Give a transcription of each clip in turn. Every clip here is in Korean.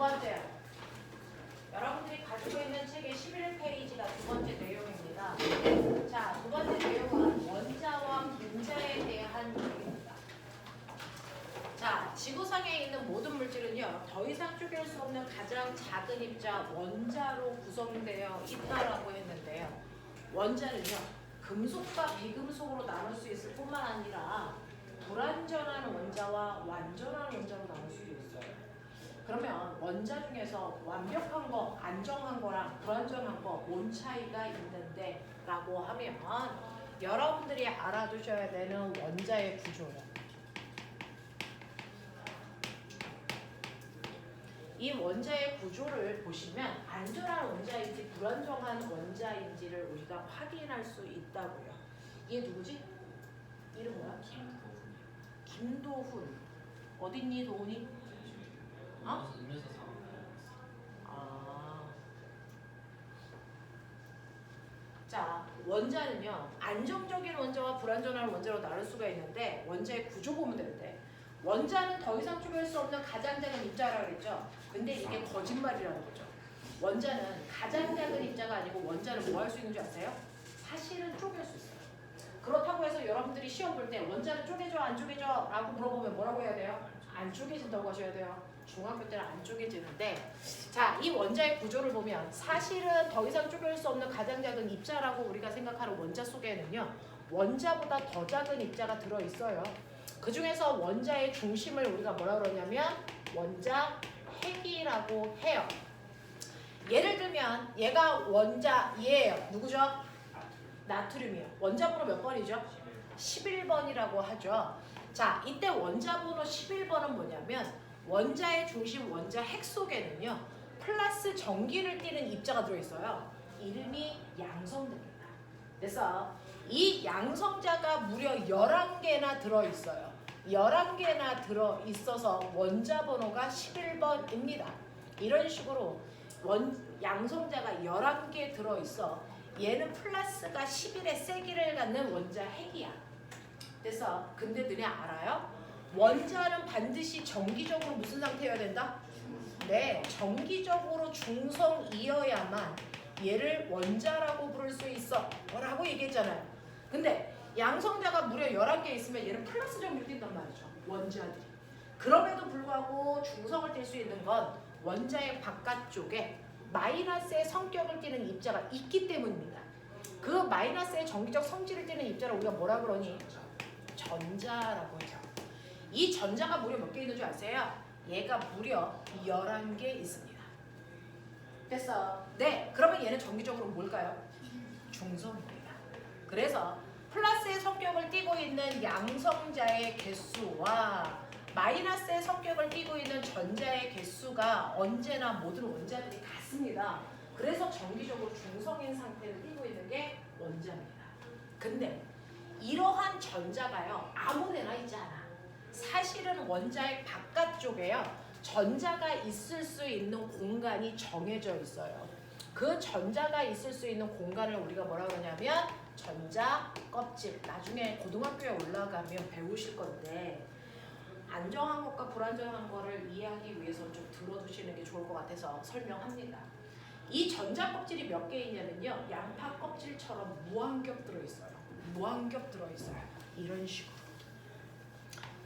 번째. 여러분들이 가지고 있는 책의 11페이지가 두 번째 내용입니다. 자, 두 번째 내용은 원자와 분자에 대한 내용입니다. 자, 지구상에 있는 모든 물질은요, 더 이상 쪼갤 수 없는 가장 작은 입자 원자로 구성되어 있다라고 했는데요. 원자는요, 금속과 비금속으로 나눌 수 있을 뿐만 아니라 불완전한 원자와 완전한 원자로 나눌 수도 있어요. 그러면 원자 중에서 완벽한 거, 안정한 거랑 불완전한 거 뭔 차이가 있는데 라고 하면 여러분들이 알아두셔야 되는 원자의 구조예요. 이 원자의 구조를 보시면 안전한 원자인지 불안정한 원자인지를 우리가 확인할 수 있다고요. 얘 누구지? 이름 뭐야? 김도훈. 어딨니 도훈이? 어? 자, 원자는요, 안정적인 원자와 불안정한 원자로 나눌 수가 있는데 원자의 구조 보면 되는데 원자는 더 이상 쪼갤 수 없는 가장 작은 입자라고 그랬죠. 근데 이게 거짓말이라는 거죠. 원자는 가장 작은 입자가 아니고 원자는 뭐 할 수 있는 줄 아세요? 사실은 쪼갤 수 있어요. 그렇다고 해서 여러분들이 시험 볼 때 원자는 쪼개져 안 쪼개져 라고 물어보면 뭐라고 해야 돼요? 안 쪼개진다고 하셔야 돼요. 중학교 때는 안 쪼개지는데, 자, 이 원자의 구조를 보면 사실은 더 이상 쪼갤 수 없는 가장 작은 입자라고 우리가 생각하는 원자 속에는요, 원자보다 더 작은 입자가 들어있어요. 그 중에서 원자의 중심을 우리가 뭐라 그러냐면 원자 핵이라고 해요. 예를 들면 얘가 원자 얘예요. 누구죠? 나트륨이요. 원자 번호 몇 번이죠? 11번이라고 하죠. 자, 이때 원자 번호 11번은 뭐냐면 원자의 중심 원자 핵 속에는요, 플러스 전기를 띠는 입자가 들어있어요. 이름이 양성자입니다. 그래서 이 양성자가 무려 11개나 들어있어요. 11개나 들어있어서 원자 번호가 11번입니다. 이런 식으로 양성자가 11개 들어있어. 얘는 플러스가 11의 세기를 갖는 원자 핵이야. 그래서 근데 너네 알아요? 원자는 반드시 정기적으로 무슨 상태여야 된다? 네, 정기적으로 중성이어야만 얘를 원자라고 부를 수 있어 라고 얘기했잖아요. 근데 양성자가 무려 11개 있으면 얘는 플러스 전기를 띈단 말이죠. 원자들이. 그럼에도 불구하고 중성을 띌 수 있는 건 원자의 바깥쪽에 마이너스의 성격을 띠는 입자가 있기 때문입니다. 그 마이너스의 정기적 성질을 띠는 입자를 우리가 뭐라 그러니? 전자라고 해요. 이 전자가 무려 몇 개 있는 줄 아세요? 얘가 무려 11개 있습니다. 됐어. 네, 그러면 얘는 정기적으로 뭘까요? 중성입니다. 그래서 플러스의 성격을 띠고 있는 양성자의 개수와 마이너스의 성격을 띠고 있는 전자의 개수가 언제나 모든 원자들이 같습니다. 그래서 정기적으로 중성인 상태를 띠고 있는 게 원자입니다. 근데 이러한 전자가요, 아무데나 있지 않아. 사실은 원자의 바깥쪽에요, 전자가 있을 수 있는 공간이 정해져 있어요. 그 전자가 있을 수 있는 공간을 우리가 뭐라 그러냐면 전자 껍질. 나중에 고등학교에 올라가면 배우실 건데 안정한 것과 불안정한 거를 이해하기 위해서 좀 들어두시는 게 좋을 것 같아서 설명합니다. 이 전자 껍질이 몇 개 있냐면요, 양파 껍질처럼 무한겹 들어있어요. 무한겹 들어있어요. 이런 식으로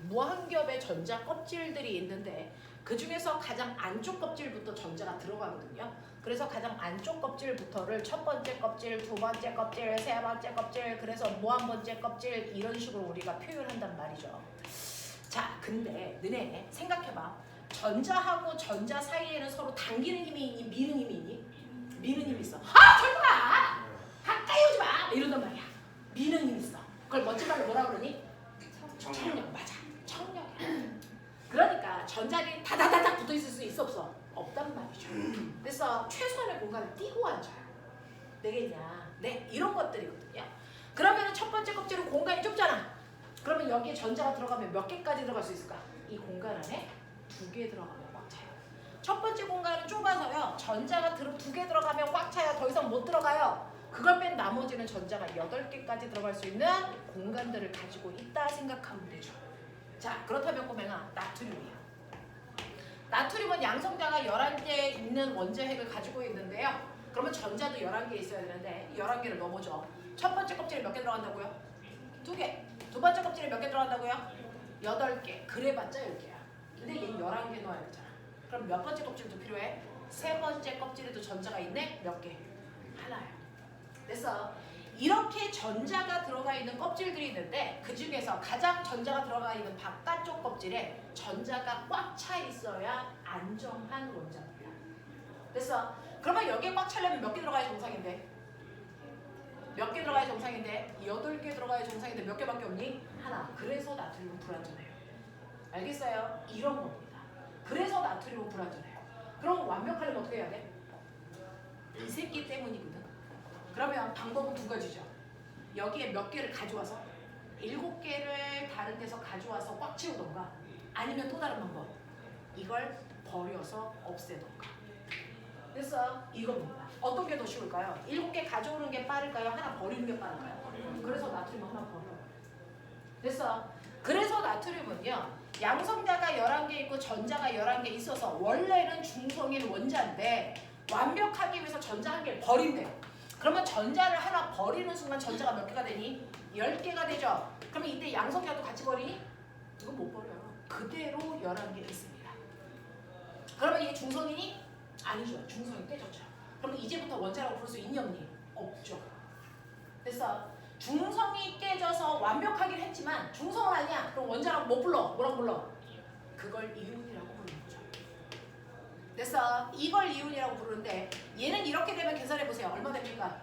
무한겹의 전자 껍질들이 있는데 그 중에서 가장 안쪽 껍질부터 전자가 들어가거든요. 그래서 가장 안쪽 껍질부터를 첫 번째 껍질, 두 번째 껍질, 세 번째 껍질, 그래서 무한 번째 껍질 이런 식으로 우리가 표현한단 말이죠. 자, 근데 너네 생각해봐. 전자하고 전자 사이에는 서로 당기는 힘이 있니? 미는 힘이 있니? 미는 힘이 있어. 아! 저리 가! 가까이 오지 마! 이런단 말이야. 미는 힘이 있어. 그걸 멋진 말로 뭐라 그러니? 청력. 맞아. 청력이야. 그러니까 전자들이 다다다닥 붙어 있을 수 있어 없어? 없단 말이죠. 그래서 최소한의 공간을 띄고 앉아요. 되겠냐? 네, 이런 것들이거든요. 그러면 첫 번째 껍질은 공간이 좁잖아. 그러면 여기에 전자가 들어가면 몇 개까지 들어갈 수 있을까? 이 공간 안에 2개 들어가면 꽉 차요. 첫 번째 공간은 좁아서요, 전자가 2개 들어가면 꽉 차요. 더 이상 못 들어가요. 그걸 뺀 나머지는 전자가 8개까지 들어갈 수 있는 공간들을 가지고 있다 생각하면 되죠. 자, 그렇다면 꼬맹아, 나트륨이야. 나트륨은 양성자가 11개 있는 원자핵을 가지고 있는데요. 그러면 전자도 11개 있어야 되는데 11개를 넘어져. 첫 번째 껍질에 몇 개 들어간다고요? 2개. 두 번째 껍질에 몇 개 들어간다고요? 8개. 그래봤자 10개야. 근데 얘는 11개 넣어야 되잖아. 그럼 몇 번째 껍질도 필요해? 세 번째 껍질에도 전자가 있네? 몇 개? 하나야. 그래서 이렇게 전자가 들어가 있는 껍질들이 있는데 그 중에서 가장 전자가 들어가 있는 바깥쪽 껍질에 전자가 꽉 차 있어야 안정한 원자입니다. 그래서 그러면 여기에 꽉 차려면 몇 개 들어가야 정상인데? 몇 개 들어가야 정상인데? 8개 들어가야 정상인데 몇 개밖에 없니? 하나. 그래서 나트륨은 불안전해요. 알겠어요? 이런 겁니다. 그래서 나트륨은 불안전해요. 그럼 완벽하려면 어떻게 해야 돼? 이 새끼 때문이거든. 그러면 방법은 두 가지죠. 여기에 몇 개를 가져와서 7개를 다른 데서 가져와서 꽉 채우던가 아니면 또 다른 방법. 이걸 버려서 없애던가. 그래서 이겁니다. 어떤 게 더 쉬울까요? 7개 가져오는 게 빠를까요? 하나 버리는 게 빠를까요? 그래서 나트륨 하나 버려요. 그래서 나트륨은요. 양성자가 11개 있고 전자가 11개 있어서 원래는 중성인 원자인데 완벽하기 위해서 전자 한 개를 버린대요. 그러면 전자를 하나 버리는 순간 전자가 몇 개가 되니? 10개가 되죠. 그러면 이때 양성자도 같이 버리니? 이거 못 버려요. 그대로 11개 있습니다. 그러면 이게 중성이니? 아니죠. 중성이 깨졌죠. 그럼 이제부터 원자라고 부를 수 있니 없니? 없죠. 그래서 중성이 깨져서 완벽하긴 했지만 중성은 아니야. 그럼 원자라고 못 불러. 뭐라고 불러? 그걸 이온이라고 부르는 거죠. 그래서 이걸 이온이라고 부르는데 얘는 이렇게 되면 계산해보세요. 얼마 됩니까?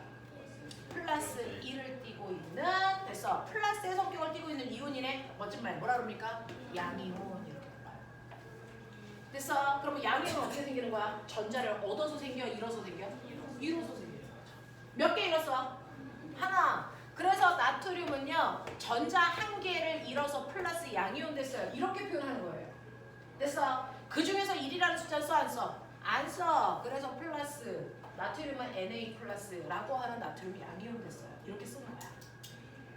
플러스 1을 띠고 있는 그래서 플러스의 성격을 띠고 있는 이온이네. 멋진 말 뭐라 그럽니까? 양이온 이렇게 불러요. 그래서 그러면 양이온은 어떻게 생기는 거야? 전자를 얻어서 생겨? 잃어서 생겨? 잃어서 생기는 거죠. 몇 개 잃었어? 하나. 그래서 나트륨은요. 전자 한 개를 잃어서 플러스 양이온 됐어요. 이렇게 표현하는 거예요. 그래서 그 중에서 1이라는 숫자를 써 안 써? 안 써. 그래서 플러스 나트륨은 Na 플러스라고 하는 나트륨 양이온 됐어요. 이렇게 쓰는 거야.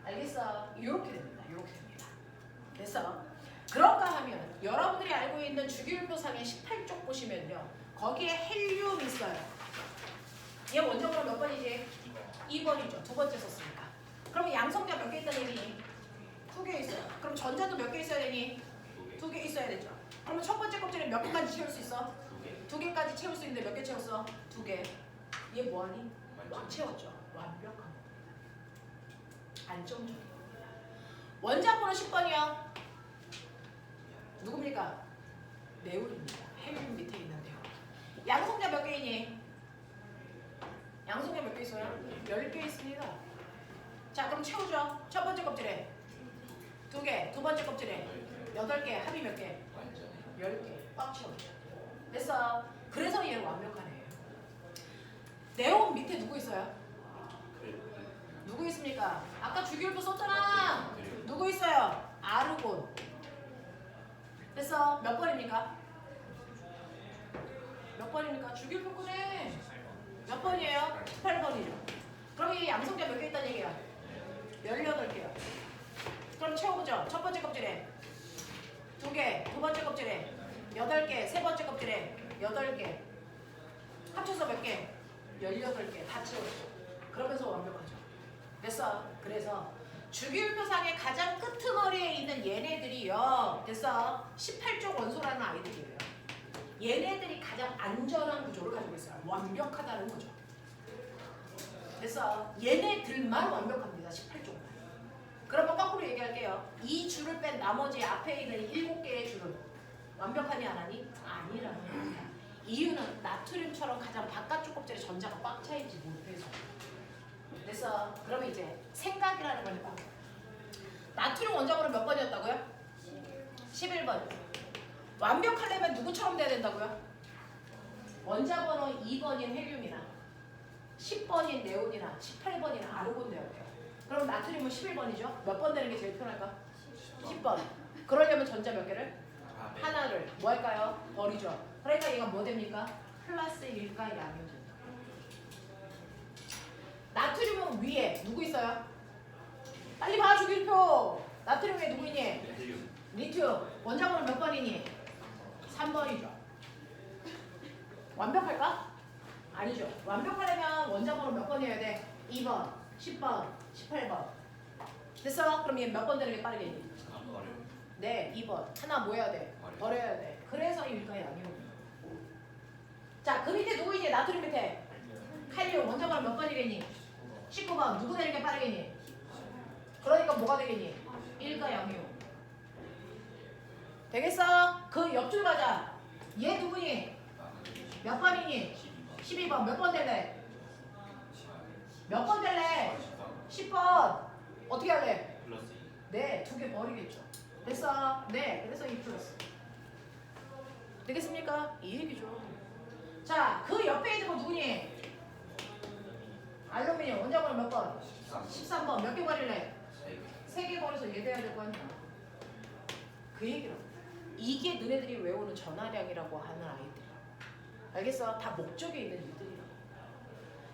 알겠어? 이렇게 됩니다. 이렇게 됩니다. 그래서 그런가 하면 여러분들이 알고 있는 주기율표상의 18쪽 보시면요. 거기에 헬륨 있어요. 얘 원점으로 몇 번이지? 2번이죠. 두 번째 썼으니까. 그럼 양성자 몇 개 있다는 얘기니? 2개 있어요. 그럼 전자도 몇 개 있어야 되니? 2개 있어야 되죠. 그러면 첫 번째 껍질에 몇 개까지 채울 수 있어? 2개까지 채울 수 있는데 몇 개 채웠어? 2개. 얘 뭐하니? 꽉 채웠죠. 완벽한 겁니다. 안정적인 겁니다. 원자번호 10번이요. 누굽니까? 네올입니다. 헬륨 밑에 있는데요. 양성자 몇 개이니? 양성자 몇 개 있어요? 10개 있습니다. 자 그럼 채우죠. 첫 번째 껍질에 2개, 두 번째 kop질에 8개, 합이 몇 개? 10개 꽉 채워줘. 그래서 얘는 완벽한 애예요. 네온 밑에 누구 있어요? 누구 있습니까? 아까 주기율표 썼잖아. 누구 있어요? 아르곤. 그래서 몇 번입니까? 몇 번입니까? 주기율표 끄네. 몇 번이에요? 18번이죠. 그럼 이 양성자 몇 개 있다는 얘기야? 18개요. 그럼 채워보죠. 첫 번째 껍질에 2개, 두 번째 껍질에 8개, 세 번째 껍질에 8개. 합쳐서 몇 개? 18개 다 채웠죠. 그러면서 완벽하죠. 그래서 주기율표상의 가장 끄트머리에 있는 얘네들이요. 18쪽 원소라는 아이들이에요. 얘네들이 가장 안전한 구조를 가지고 있어요. 완벽하다는 거죠. 그래서 얘네들만 완벽합니다. 18쪽만. 그러면 거꾸로 얘기할게요. 이 줄을 뺀 나머지 앞에 있는 7개의 줄은 완벽하니 안 하니? 아니라는 겁니다. 이유는 나트륨처럼 가장 바깥쪽 껍질에 전자가 꽉 차있지 못해서. 그러면 이제 생각이라는 걸 해봐. 나트륨 원자번호 몇 번이었다고요? 11번. 완벽하려면 누구처럼 돼야 된다고요? 원자번호 2번인 헬륨이나 10번인 네온이나 18번이나 아르곤 되어야 돼요. 그럼 나트륨은 11번이죠? 몇 번 되는 게 제일 편할까? 10번. 그러려면 전자 몇 개를? 하나를 뭐 할까요? 버리죠. 그러니까 얘가 뭐 됩니까? 플러스 1과 양이 된다. 나트륨은 위에 누구 있어요? 빨리 봐 주기율표. 나트륨 위에 누구 있니? 리튬. 원자번호 몇 번이니? 3번이죠. 완벽할까? 아니죠. 완벽하려면 원자번호 몇 번이어야 돼? 2번, 10번, 18번. 됐어? 그럼 얘 몇 번 되는 게 빠르겠니? 네, 2번. 하나 뭐 해야 돼? 버려야 돼. 그래서 일가 양이온. 자, 그 밑에 누구이니? 나트륨 밑에. 칼륨. 원자번호 몇 번이겠니? 19번. 누구 되는 게 빠르겠니? 그러니까 뭐가 되겠니? 일가 양이온. 되겠어? 그 옆줄 가자. 얘 누구니? 몇 번이니? 12번. 몇 번 될래? 몇 번 될래? 10번. 어떻게 할래? 네, 2개 버리겠죠. 됐어? 네, 그래서 2 플러스. 되겠습니까? 이 얘기죠. 자, 그 옆에 있는 거 누구니? 알루미늄. 원자번호 몇 번? 13번. 몇 개 버릴래? 3개 버려서 얘 돼야 될 거 아니야. 그 얘기라고. 이게 너네들이 외우는 전화량이라고 하는 아이들이야. 알겠어? 다 목적에 있는 일들이라고.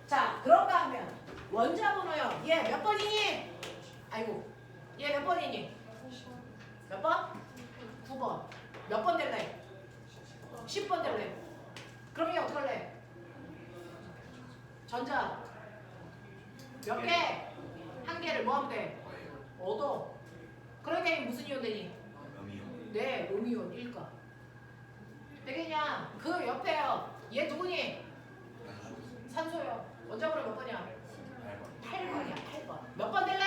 자, 그런가 하면 원자번호요. 얘 몇 번이니? 아이고, 얘 몇 번이니? 몇 번? 9번. 몇 번 될래? 10번 될래? 그럼 얘 어떻게 할래? 전자 몇 개? 한 개를 뭐 하면 돼? 얻어. 그러니까 얘 무슨 이온 되니? 네, 로미온 1가. 되겠냐? 그 옆에요. 얘 누구니? 산소요. 원자번호 몇 번이야? 8번이야. 8번. 몇 번 될래?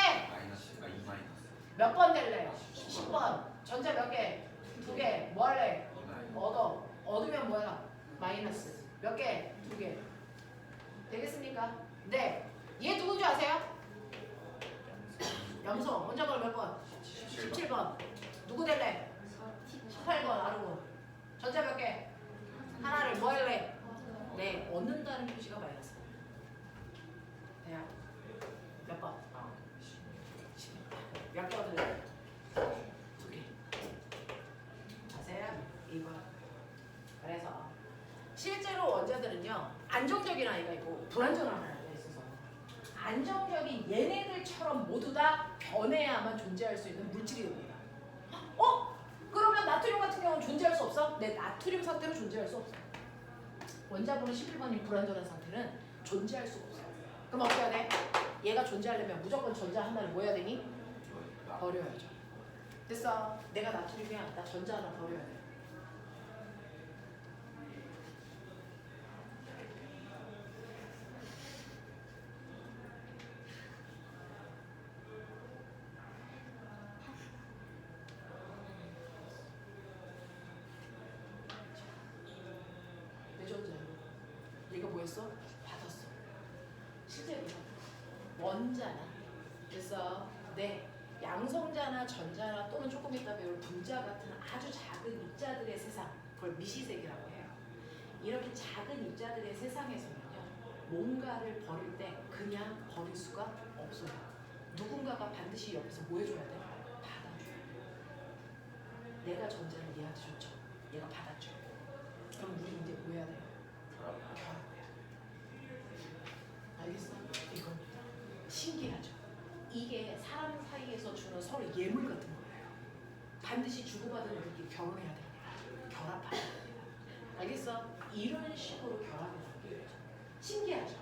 몇 번 될래? 10번. 전자 몇 개? 2개. 뭐 할래? 얻어. 얻으면 뭐야? 마이너스. 몇 개? 2개. 되겠습니까? 네. 얘 누군지 아세요? 염소. 원자번호 몇 번? 17번. 누구 될래? 18번. 아르곤. 전자 몇 개? 하나를 뭐 할래? 네. 얻는다는 표시가 마이너스. 돼요? 몇 번? 몇 개 얻을래? 2개. 아세요? 이거. 그래서 실제로 원자들은요 안정적인 아이가 있고 불안정한 아이가 있어서 안정적인 얘네들처럼 모두 다 변해야만 존재할 수 있는 물질이 됩니다. 그러면 나트륨 같은 경우는 존재할 수 없어? 네, 나트륨 상태로 존재할 수 없어. 원자번호 11번인 불안정한 상태는 존재할 수가 없어. 그럼 어떻게 해야 돼? 얘가 존재하려면 무조건 전자 하나를 뭐 해야 되니? 버려야죠. 됐어. 내가 나트륨이야. 나 전자 하나 버려야 돼. 내 전자야. 얘가 뭐였어? 받았어. 실제로 원자나 그래서 네. 양성자나 전자나 또는 조금 이따 배울 분자 같은 아주 작은 입자들의 세상, 그걸 미시세계라고 해요. 이렇게 작은 입자들의 세상에서는요, 뭔가를 버릴 때 그냥 버릴 수가 없어요. 누군가가 반드시 옆에서 뭐 해줘야 돼? 받아줘야 돼. 내가 전자를 얘한테 줬죠. 얘가 받았죠. 그럼 우리 이제 뭐 해야 돼요? 결합해야 돼. 알겠어? 이겁니다. 신기하죠? 이게 사람 사이에서 주는 서로 예물 같은 거예요. 반드시 주고받은 이렇게 결혼해야 됩니다. 결합해야 됩니다. 알겠어? 이런 식으로 결합이 나오게 되죠. 신기하죠?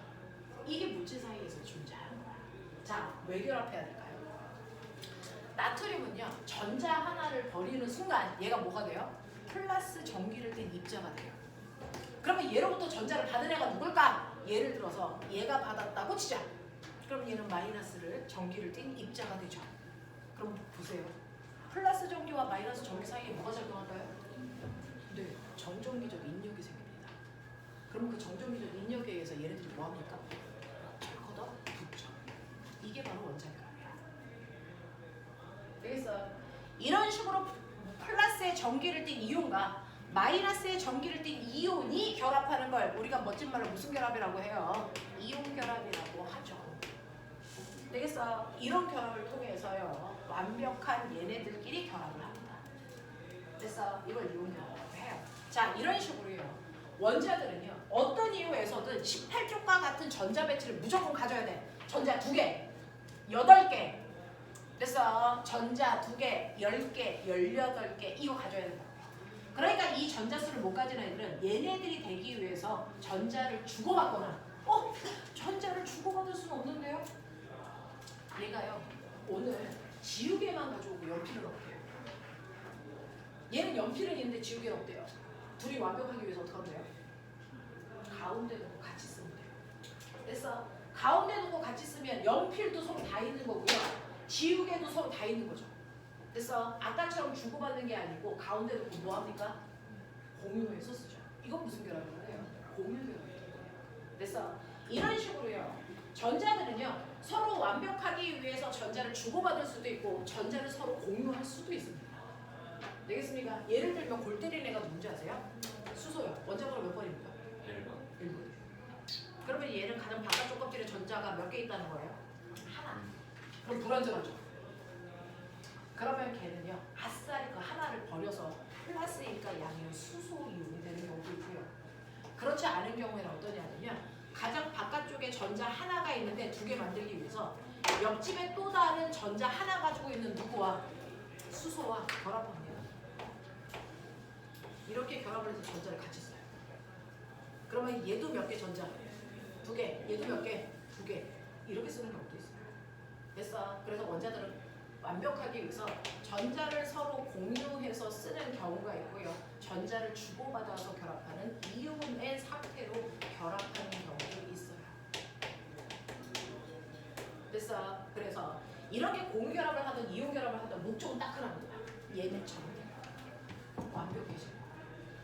이게 물질 사이에서 존재하는 거야. 자, 왜 결합해야 될까요? 나트륨은요, 전자 하나를 버리는 순간 얘가 뭐가 돼요? 플러스 전기를 띤 입자가 돼요. 그러면 얘로부터 전자를 받은 애가 누굴까? 예를 들어서 얘가 받았다고 치자. 그럼 얘는 마이너스를 전기를 띤 입자가 되죠. 그럼 보세요. 플러스 전기와 마이너스 전기 사이에 뭐가 작용할까요? 네, 정전기적 인력이 생깁니다. 그럼 그 정전기적 인력에 의해서 얘네들이 뭐합니까? 걷어 붙죠. 이게 바로 원자결합이야. 되겠어? 이런 식으로 플러스의 전기를 띤 이온과 마이너스의 전기를 띤 이온이 결합하는 걸 우리가 멋진 말로 무슨 결합이라고 해요? 이온 결합이라고 하죠. 되겠어? 이런 결합을 통해서요 완벽한 얘네들끼리 결합을 합니다. 그래서 이걸 이온 결합이라고 해요. 자, 이런 식으로요 원자들은요 어떤 이유에서든 18쪽과 같은 전자 배치를 무조건 가져야 돼. 전자 2개, 8개. 그래서 전자 2개, 10개, 18개 이거 가져야 된다. 그러니까 이 전자수를 못 가진 아이들은 얘네들이 되기 위해서 전자를 주고받거나 전자를 주고받을 수는 없는데요. 얘가요 오늘 지우개만 가져오고 연필은 없대요. 얘는 연필은 있는데 지우개는 없대요. 둘이 완벽하기 위해서 어떻게 하면 돼요? 가운데 두고 같이 쓰면 돼요. 그래서 가운데 두고 같이 쓰면 연필도 서로 다 있는 거고요. 지우개도 서로 다 있는 거죠. 그래서 아까처럼 주고받는 게 아니고 가운데 두고 뭐 합니까? 공유해서 쓰죠. 이건 무슨 결합이에요? 공유 결합이에요. 그래서 이런 식으로요. 전자들은요. 서로 완벽하기 위해서 전자를 주고받을 수도 있고 전자를 서로 공유할 수도 있습니다. 되겠습니까? 예를 들면 골 때리는 애가 누군지 아세요? 수소요. 원자번호 몇 번입니까? 1번. 그러면 얘는 가장 바깥쪽 껍질에 전자가 몇 개 있다는 거예요? 하나. 그럼 불완전하죠. 그러면 걔는요. 아싸리 그 하나를 버려서 플러스니까 양이온 수소 이온이 되는 경우도 있고요. 그렇지 않은 경우에는 어떠냐면요. 가장 바깥쪽에 전자 하나가 있는데 두 개 만들기 위해서 옆집에 또 다른 전자 하나 가지고 있는 누구와 수소와 결합합니다. 이렇게 결합을 해서 전자를 같이 써요. 그러면 얘도 몇 개 전자? 2개. 얘도 몇 개? 2개. 이렇게 쓰는 경우도 있어요. 됐어. 그래서 원자들은 완벽하기 위해서 전자를 서로 공유해서 쓰는 경우가 있고요. 전자를 주고받아서 결합하는 이온의 상태로 결합하는 경우도 있어요. 됐어. 그래서 이렇게 공유 결합을 하든 이온 결합을 하든 목적은 딱 하나입니다. 얘는 전자. 완벽해져요.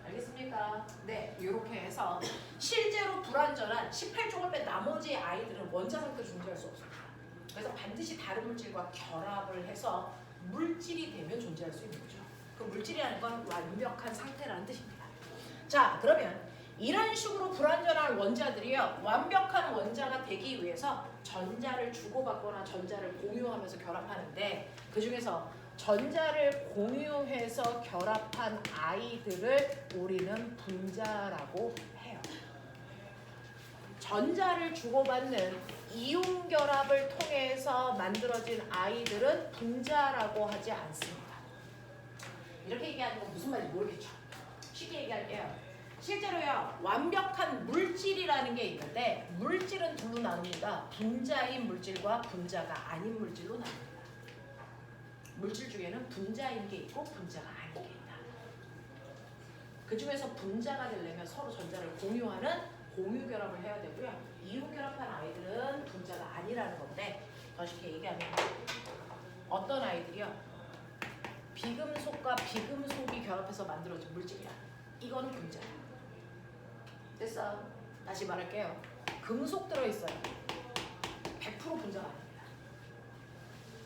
알겠습니까? 네, 이렇게 해서 실제로 불완전한 18종을 뺀 나머지 아이들은 원자 상태로 존재할 수 없습니다. 그래서 반드시 다른 물질과 결합을 해서 물질이 되면 존재할 수 있는 거죠. 그 물질이라는 건 완벽한 상태라는 뜻입니다. 자, 그러면 이런 식으로 불완전한 원자들이요. 완벽한 원자가 되기 위해서 전자를 주고받거나 전자를 공유하면서 결합하는데 그 중에서 전자를 공유해서 결합한 아이들을 우리는 분자라고 해요. 전자를 주고받는 이온 결합을 통해서 만들어진 아이들은 분자라고 하지 않습니다. 이렇게 얘기하는 건 무슨 말인지 모르겠죠. 쉽게 얘기할게요. 실제로요. 완벽한 물질이라는 게 있는데 물질은 둘로 나눕니다. 분자인 물질과 분자가 아닌 물질로 나눕니다. 물질 중에는 분자인 게 있고 분자가 아닌 게 있다. 그 중에서 분자가 되려면 서로 전자를 공유하는 공유 결합을 해야 되고요. 이온 결합한 아이들은 분자가 아니라는 건데 더 쉽게 얘기하면 어떤 아이들이요. 비금속과 비금속이 결합해서 만들어진 물질이야. 이거는 분자야. 됐어. 다시 말할게요. 금속 들어있어요. 100% 분자가 아닙니다.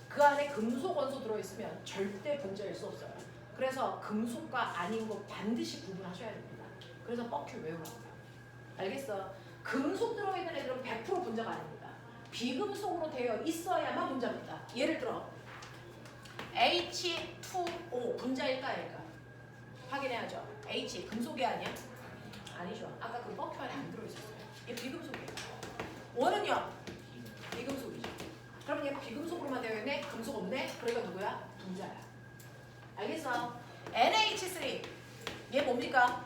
그 안에 금속 원소 들어있으면 절대 분자일 수 없어요. 그래서 금속과 아닌 거 반드시 구분하셔야 됩니다. 그래서 뻑큐 외우라고요. 알겠어? 금속 들어있는 애들은 100% 분자가 아닙니다. 비금속으로 되어 있어야만 분자입니다. 예를 들어 H2O 분자일까 아닐까? 확인해야죠. H 금속이 아니야? 아니죠. 아까 그 뻑큐 안에 안 들어있었어요. 얘 비금속이에요. O는요? 비금속이죠. 그러면 얘 비금속으로만 되어 있네? 금속 없네? 그러니까 누구야? 분자야. 알겠어? NH3 얘 뭡니까?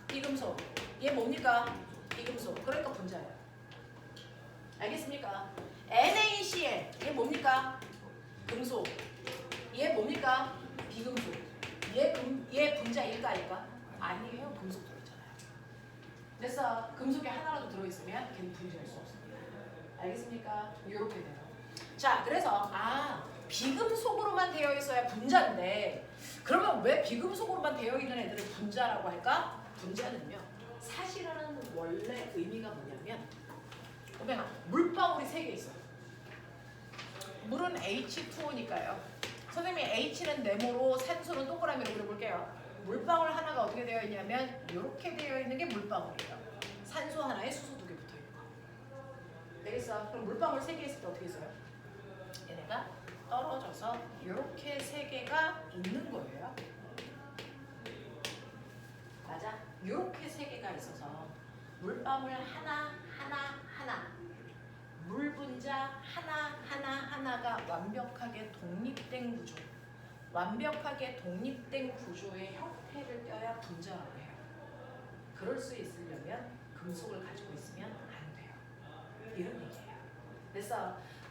비금속. 얘 뭡니까? 비금속. 그러니까 분자야. 알겠습니까? NaCl 얘 뭡니까? 금속. 얘 뭡니까? 비금속. 얘 분자일까 아닐까? 아니에요. 금속 들어있잖아요. 그래서 금속이 하나라도 들어있으면 걔는 분자일 수 없습니다. 알겠습니까? 이렇게 돼요. 자, 그래서 비금속으로만 되어 있어야 분자인데 그러면 왜 비금속으로만 되어 있는 애들을 분자라고 할까? 분자는요. 사실은 원래 의미가 뭐냐면 보면 물방울이 3개 있어요. 물은 H2O니까요. 선생님이 H는 네모로 산소는 동그라미로 그려볼게요. 물방울 하나가 어떻게 되어 있냐면 이렇게 되어 있는 게 물방울이에요. 산소 하나에 수소 2개 붙어 있는 거. 되겠어? 그럼 물방울 3개 있을 때 어떻게 써요? 얘네가 떨어져서 이렇게 3개가 있는 거예요. 맞아? 이렇게 3개가 있어서 물방울 하나 물 분자 하나가 완벽하게 독립된 구조. 완벽하게 독립된 구조의 형태를 떼어야 분자라고 해요. 그럴 수 있으려면 금속을 가지고 있으면 안 돼요. 이런 얘기예요.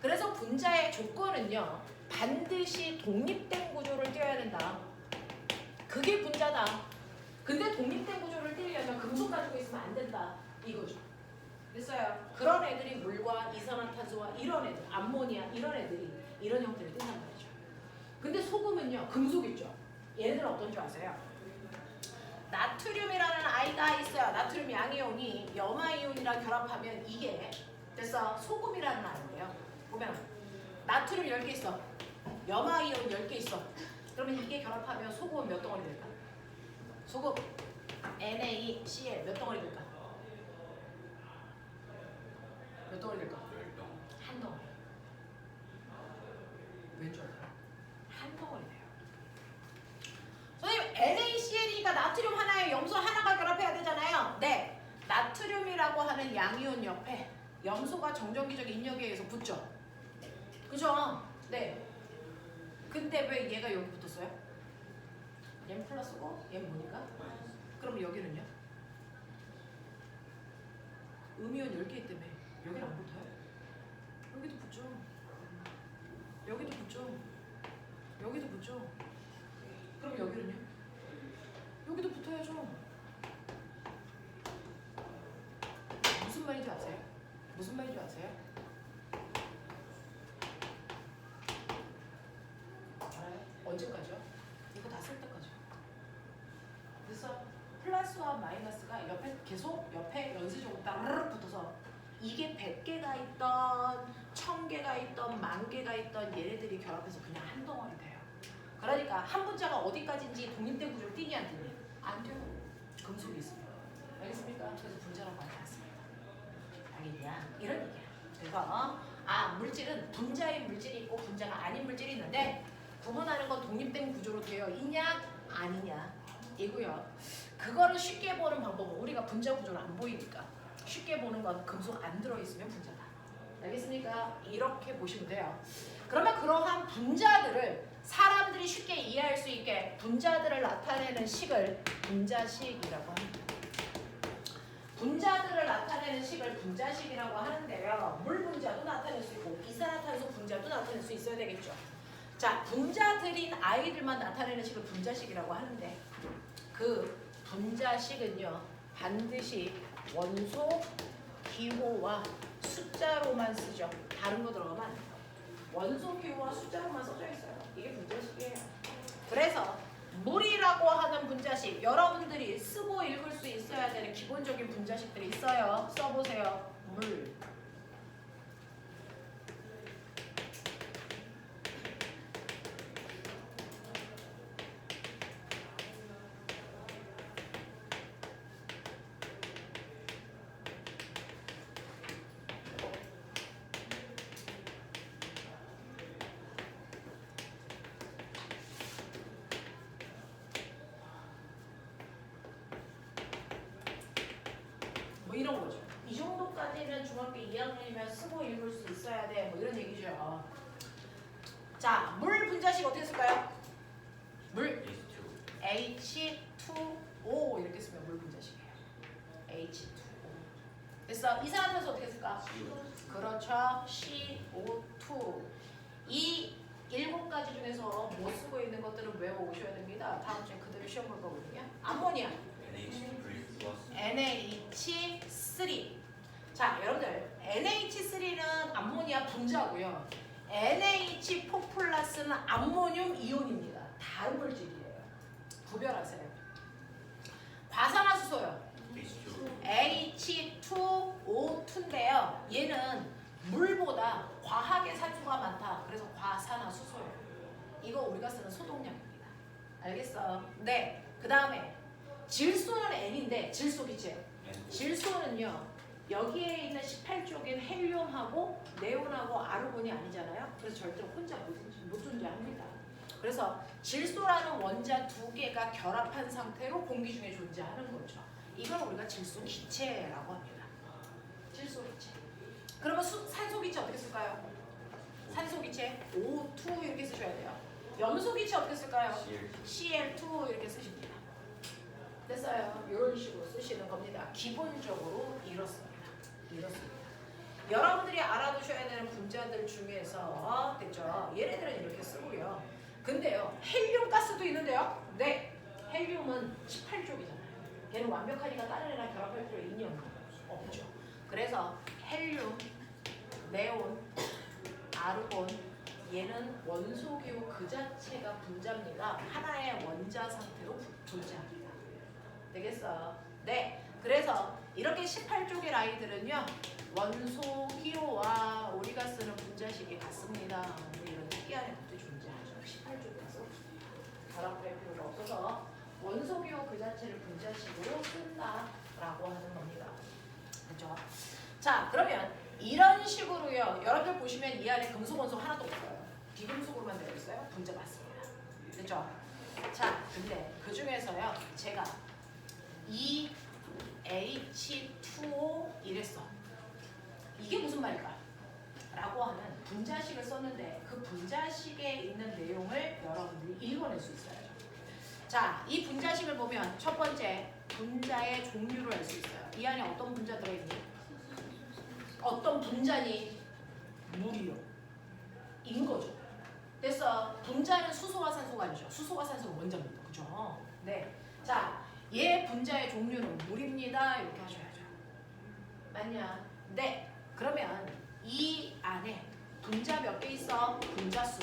그래서 분자의 조건은요. 반드시 독립된 구조를 떼어야 된다. 그게 분자다. 근데 독립된 구조를 떼려면 금속 가지고 있으면 안 된다. 이거죠. 됐어요. 그런 애들이 물과 이산화탄소와 이런 애들, 암모니아 이런 애들이 이런 형태를 띈단 말이죠. 근데 소금은요. 금속 있죠. 얘네들은 어떤 줄 아세요? 나트륨이라는 아이가 있어요. 나트륨 양이온이 염화이온이랑 결합하면 이게 됐어. 소금이라는 아이인데요. 보면 나트륨 10개 있어. 염화이온 10개 있어. 그러면 이게 결합하면 소금은 몇 덩어리 될까? 소금 NaCl 몇 덩어리 될까? 몇 덩어리 될까? 한 덩어리. 왠 줄 알아요? 한 덩어리 돼요. 선생님 NaCl이니까 나트륨 하나에 염소 하나가 결합해야 되잖아요. 네. 나트륨이라고 하는 양이온 옆에 염소가 정전기적 인력에 의해서 붙죠. 그죠? 네. 근데 왜 얘가 여기 붙었어요? 얘는 플러스고 얘는 뭐니까? 그럼 여기는요? 음이온 10개 있기 때문에 여기는 안 붙어요? 여기도 붙죠. 여기도 붙죠. 여기도 붙죠. 그럼 여기는요? 여기도 붙어야죠. 무슨 말인지 아세요? 무슨 말인지 아세요? 알아요? 언제까지요? 이거 다 쓸 때까지. 그래서 플러스와 마이너스가 옆에 계속 옆에 연쇄적으로 따르르 붙어서 이게 100개가 있던 1000개가 있던 10,000개가 있던 얘네들이 결합해서 그냥 한 덩어리 돼요. 그러니까 한 분자가 어디까지인지 독립된 구조를 띄니 안 띄니? 안 돼요. 금속이 있습니다. 알겠습니까? 그래서 분자라고 하지 않습니다. 알겠냐? 이런 얘기야. 그래서 물질은 분자인 물질이 있고 분자가 아닌 물질이 있는데 구분하는 건 독립된 구조로 되어 있냐 아니냐 이고요. 그거를 쉽게 보는 방법은 우리가 분자 구조를 안 보이니까 쉽게 보는 건 금속 안 들어있으면 분자다. 알겠습니까? 이렇게 보시면 돼요. 그러면 그러한 분자들을 사람들이 쉽게 이해할 수 있게 분자들을 나타내는 식을 분자식이라고 합니다. 분자들을 나타내는 식을 분자식이라고 하는데요. 물 분자도 나타낼 수 있고 이산화탄소 분자도 나타낼 수 있어야 되겠죠. 자, 분자들인 아이들만 나타내는 식을 분자식이라고 하는데 그 분자식은요. 반드시 원소, 기호와 숫자로만 쓰죠. 다른 거 들어가면 안 돼요. 원소, 기호와 숫자로만 써져 있어요. 이게 분자식이에요. 그래서 물이라고 하는 분자식 여러분들이 쓰고 읽을 수 있어야 되는 기본적인 분자식들이 있어요. 써보세요. 물. 뭐 이런 거죠. 이 정도까지는 중학교 2학년이면 쓰고 읽을 수 있어야 돼. 뭐 이런 얘기죠. 자, 물 분자식 어떻게 쓸까요? 물 H2O 이렇게 쓰면 물 분자식이에요. H2O. 됐어. 이산화탄소 어떻게 쓸까? 그렇죠. CO2. 이 7가지 중에서 못 쓰고 있는 것들은 외워오셔야 됩니다. 다음 주에 그대로 시험 볼 거거든요. 암모니아. NH3. 자, 여러분들 NH3는 암모니아 분자고요. NH4 플러스는 암모늄 이온입니다. 다른 물질이에요. 구별하세요. 과산화수소요. H2O2인데요. 얘는 물보다 과하게 산소가 많다. 그래서 과산화수소예요. 이거 우리가 쓰는 소독약입니다. 알겠어? 네. 그 다음에 질소는 N인데 질소 기체. 질소는요. 여기에 있는 18쪽인 헬륨하고 네온하고 아르곤이 아니잖아요. 그래서 절대로 혼자 못 존재합니다. 그래서 질소라는 원자 2개가 결합한 상태로 공기 중에 존재하는 거죠. 이걸 우리가 질소 기체라고 합니다. 질소 기체. 그러면 산소 기체 어떻게 쓸까요? 산소 기체 O2 이렇게 쓰셔야 돼요. 염소 기체 어떻게 쓸까요? CL. Cl2 이렇게 쓰십니다. 됐어요. 이런 식으로 쓰시는 겁니다. 기본적으로 이렇습니다. 여러분들이 알아두셔야 되는 분자들 중에서 됐죠? 얘네들은 이렇게 쓰고요. 근데요, 헬륨 가스도 있는데요. 네, 헬륨은 18족이잖아요. 얘는 완벽하니까 다른 애랑 결합할 필요 있니 없죠. 그래서 헬륨, 네온, 아르곤 얘는 원소기호 그 자체가 분자입니다. 하나의 원자 상태로 존재합니다. 되겠어? 네. 그래서 이렇게 18쪽의 라인들은요. 원소기호와 우리가 쓰는 분자식이 같습니다. 이런 특이한 것도 존재하죠. 18쪽에서 결합할 필요가 없어서 원소기호 그 자체를 분자식으로 쓴다라고 하는 겁니다. 그렇죠? 자, 그러면 이런 식으로요. 여러분들 보시면 이 안에 금속 원소 하나도 없어요. 비금속으로만 되어 있어요. 분자 맞습니다. 그렇죠? 자, 근데 그 중에서요. 제가 EH2O 이랬어. 이게 무슨 말일까? 라고 하는 분자식을 썼는데 그 분자식에 있는 내용을 여러분들이 읽어낼 수 있어요. 자, 이 분자식을 보면 첫 번째 분자의 종류를 알 수 있어요. 이 안에 어떤 분자 들어있니? 어떤 분자니? 물이요. 인 거죠. 그래서 분자는 수소와 산소가 아니죠. 수소와 산소는 원자입니다. 그죠? 네. 자, 얘 분자의 종류는 물입니다. 이렇게 하셔야죠. 맞냐? 네. 그러면 이 안에 분자 몇 개 있어? 분자수.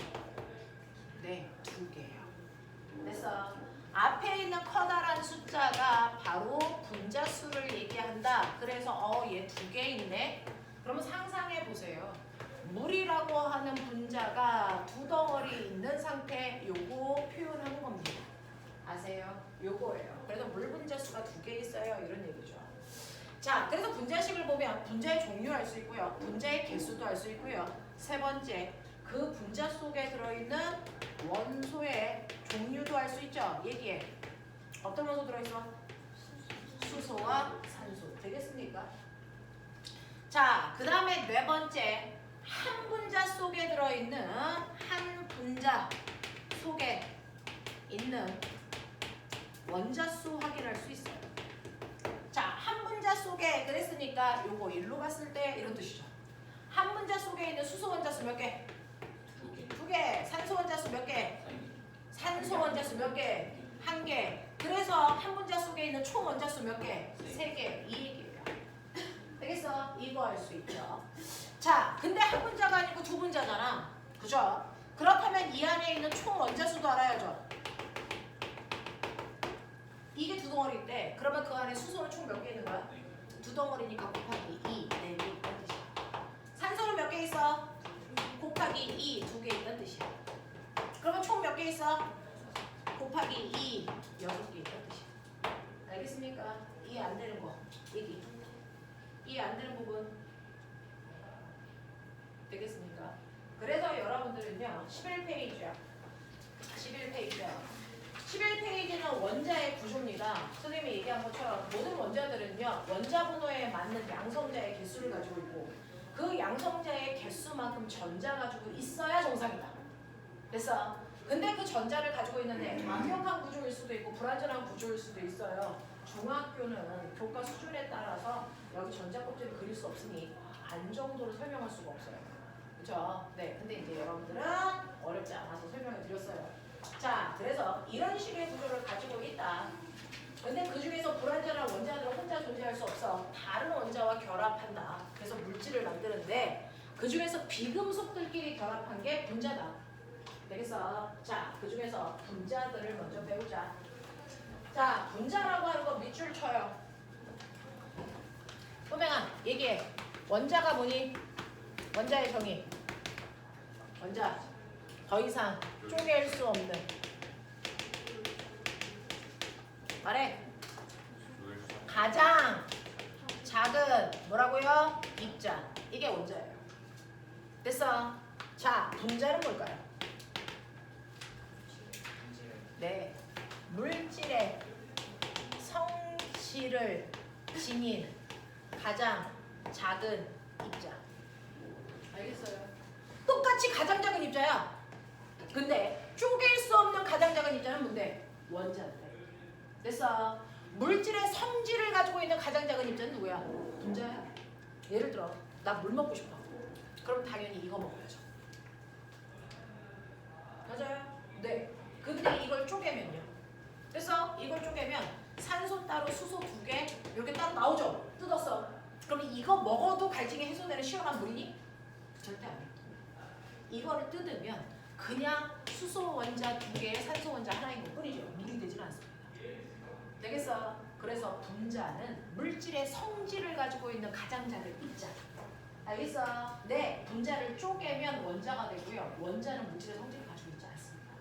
네, 2개예요. 그래서 앞에 있는 커다란 숫자가 바로 분자수를 얘기한다. 그래서 얘 2개 있네. 그러면 상상해 보세요. 물이라고 하는 분자가 2덩어리 있는 상태 요거 표현하는 겁니다. 아세요? 요거예요. 그래서 물 분자수가 2개 있어요. 이런 얘기죠. 자, 그래서 분자식을 보면 분자의 종류 알 수 있고요. 분자의 개수도 알 수 있고요. 세 번째, 그 분자 속에 들어있는 원소의 종류도 알 수 있죠. 얘기해. 어떤 원소 들어있어? 수소와 산소. 되겠습니까? 자, 그 다음에 네 번째, 한 분자 속에 들어있는 한 분자 속에 있는 원자수 확인할 수 있어요. 자, 한 분자 속에 그랬으니까 요거 일로 봤을 때 이런 뜻이죠. 한 분자 속에 있는 수소 원자수 몇 개? 2개. 산소 원자수 몇 개? 산소 원자수 몇 개? 1개. 그래서 한 분자 속에 있는 총 원자수 몇 개? 3개. 이 얘기예요. 되겠어? 이거 알 수 있죠. 자, 근데 한 분자가 아니고 2분자잖아. 그죠? 그렇다면 이 안에 있는 총 원자수도 알아야죠. 이게 2덩어리인데 그러면 그 안에 수소는 총 몇 개 있는 거야? 2덩어리니까 곱하기 2, 4개 있다는 뜻이야. 산소는 몇 개 있어? 곱하기 2, 2개 있다는 뜻이야. 그러면 총 몇 개 있어? 곱하기 2, 6개 있다는 뜻이야. 알겠습니까? 이해 안 되는 거 얘기. 이해 안 되는 부분 되겠습니까? 그래서 여러분들은요 11페이지야. 11페이지는 원자의 구조입니다. 선생님이 얘기한 것처럼 모든 원자들은요 원자 번호에 맞는 양성자의 개수를 가지고 있고 그 양성자의 개수만큼 전자 가지고 있어야 정상이다. 그래서 근데 그 전자를 가지고 있는데 완벽한 구조일 수도 있고 불완전한 구조일 수도 있어요. 중학교는 교과 수준에 따라서 여기 전자 껍질을 그릴 수 없으니 안 정도로 설명할 수가 없어요. 그렇죠? 네. 근데 이제 여러분들은 어렵지 않아서 설명을 드렸어요. 자, 그래서 이런 식의 구조를 가지고 있다. 근데 그 중에서 불완전한 원자들은 혼자 존재할 수 없어. 다른 원자와 결합한다. 그래서 물질을 만드는데 그 중에서 비금속들끼리 결합한 게 분자다. 되겠어? 자, 그 중에서 분자들을 먼저 배우자. 자, 분자라고 하는 거 밑줄 쳐요. 꼬맹아, 얘기해. 원자가 뭐니? 원자의 정의. 원자. 더 이상 쪼갤 수 없는. 말해. 가장 작은 뭐라고요? 입자. 이게 원자예요. 됐어? 자, 분자는 뭘까요? 네. 물질의 성질을 지닌 가장 작은 입자. 알겠어요? 똑같이 가장 작은 입자야. 근데 쪼갤 수 없는 가장 작은 입자는 뭔데? 원자인데. 됐어. 물질의 성질을 가지고 있는 가장 작은 입자는 누구야? 분자야. 예를 들어 나 물 먹고 싶어. 그럼 당연히 이거 먹어야죠. 맞아요? 네. 근데 이걸 쪼개면요. 그래서 이걸 쪼개면 산소 따로 수소 2개 이렇게 따로 나오죠. 뜯었어. 그럼 이거 먹어도 갈증이 해소되는 시원한 물이니? 절대 아니에요. 이거를 뜯으면 그냥 수소 원자 2개에 산소 원자 하나인 것 뿐이죠. 물이 되지는 않습니다. 되겠어? 그래서 분자는 물질의 성질을 가지고 있는 가장 작은 입자. 알겠어? 네, 분자를 쪼개면 원자가 되고요. 원자는 물질의 성질을 가지고 있지 않습니다.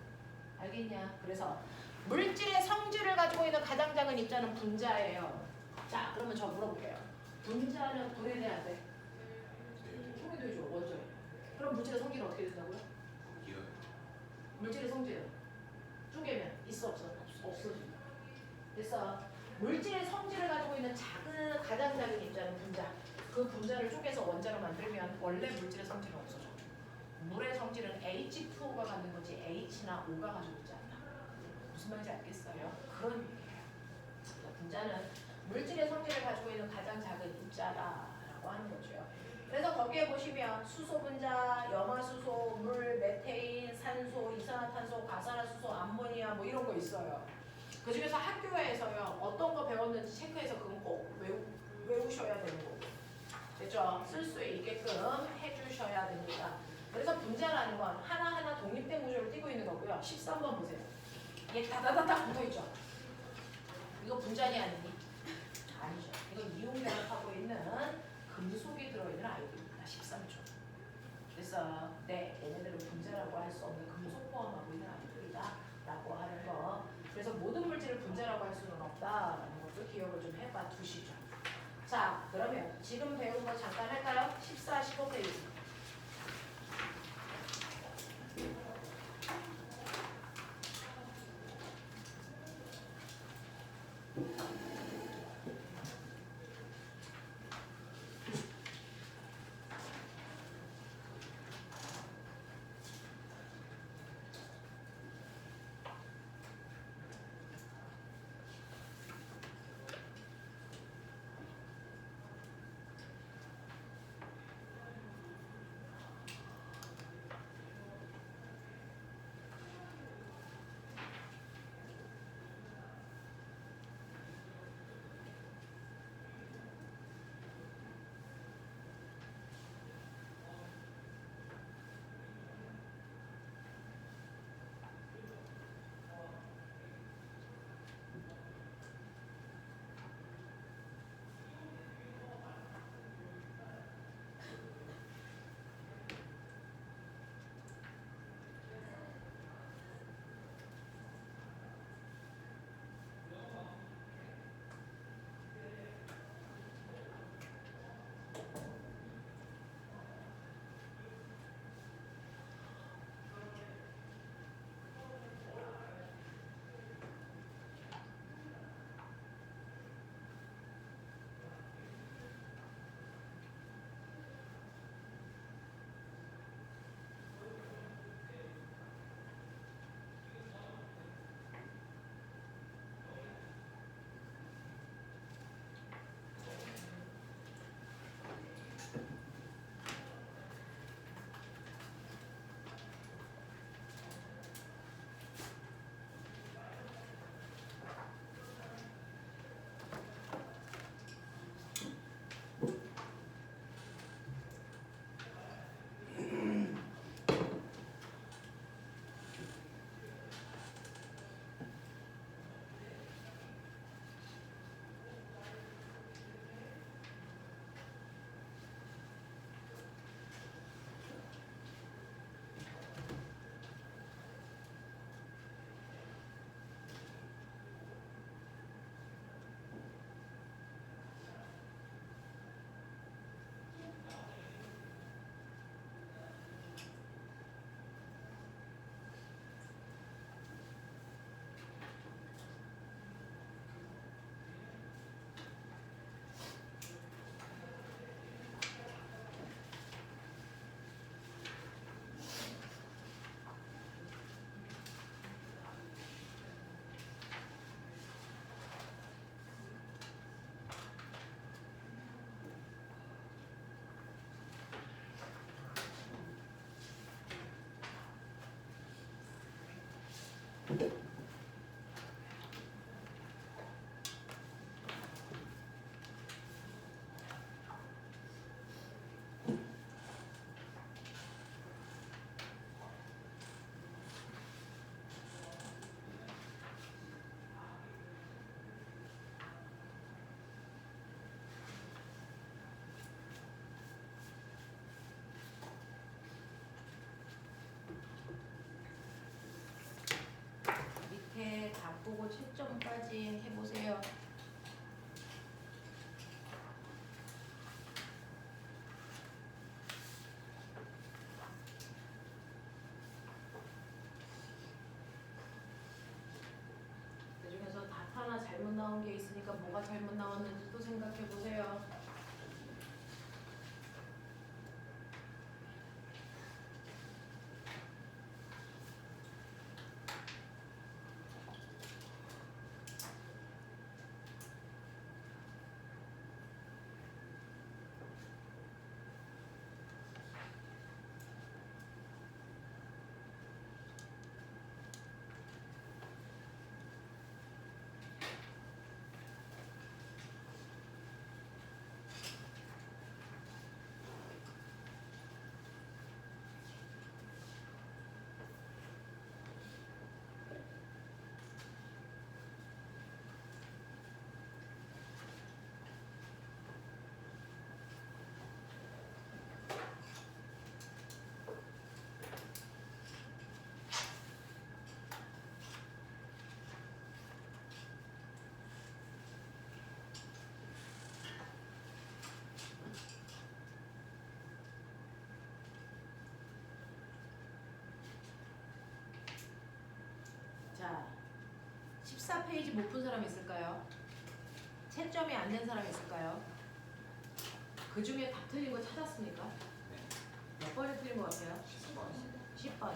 알겠냐? 그래서 물질의 성질을 가지고 있는 가장 작은 입자는 분자예요. 자, 그러면 저 물어볼게요. 분자는 분해돼야 돼? 분해되죠, 원자. 그럼 물질의 성질은 어떻게 된다고요? 물질의 성질은 쪼개면 있어 없어? 없어진다. 그래서 물질의 성질을 가지고 있는 가장 작은 입자는 분자. 그 분자를 쪼개서 원자로 만들면 원래 물질의 성질은 없어져. 물의 성질은 H2O가 갖는 거지 H나 O가 가지고 있지 않나. 무슨 말인지 알겠어요? 그런 얘기예요. 분자는 물질의 성질을 가지고 있는 가장 작은 입자라고 하는 거죠. 그래서 거기에 보시면 수소 분자, 염화수소, 물, 메테인, 산소, 이산화탄소, 과산화수소, 암모니아 뭐 이런 거 있어요. 그 중에서 학교에서요 어떤 거 배웠는지 체크해서 그건 꼭 외우셔야 되는 거고. 됐죠? 쓸 수 있게끔 해주셔야 됩니다. 그래서 분자라는 건 하나하나 독립된 구조를 띠고 있는 거고요. 13번 보세요. 얘 다다다닥 붙어있죠? 이거 분자니 아니니? 아니죠. 이건 이용결합하고 있는 금속이 들어있는 아이들입니다. 13조. 그래서 네, 얘네들은 분자라고 할 수 없는 금속 포함하고 있는 아이들이다 라고 하는 거. 그래서 모든 물질을 분자라고 할 수는 없다라는 것도 기억을 좀 해봐 두시죠. 자, 그러면 지금 배운 거 잠깐 할까요? 14, 15페이지. 이렇게 바꾸고 채점까지 해보세요. 그중에서 답 하나 잘못 나온 게 있으니까 뭐가 잘못 나왔는지 또 생각해 보세요. 자, 14페이지 못 푼 사람 있을까요? 채점이 안 된 사람 있을까요? 그 중에 답 틀린 거 찾았습니까? 몇 번이 틀린 것 같아요? 10번.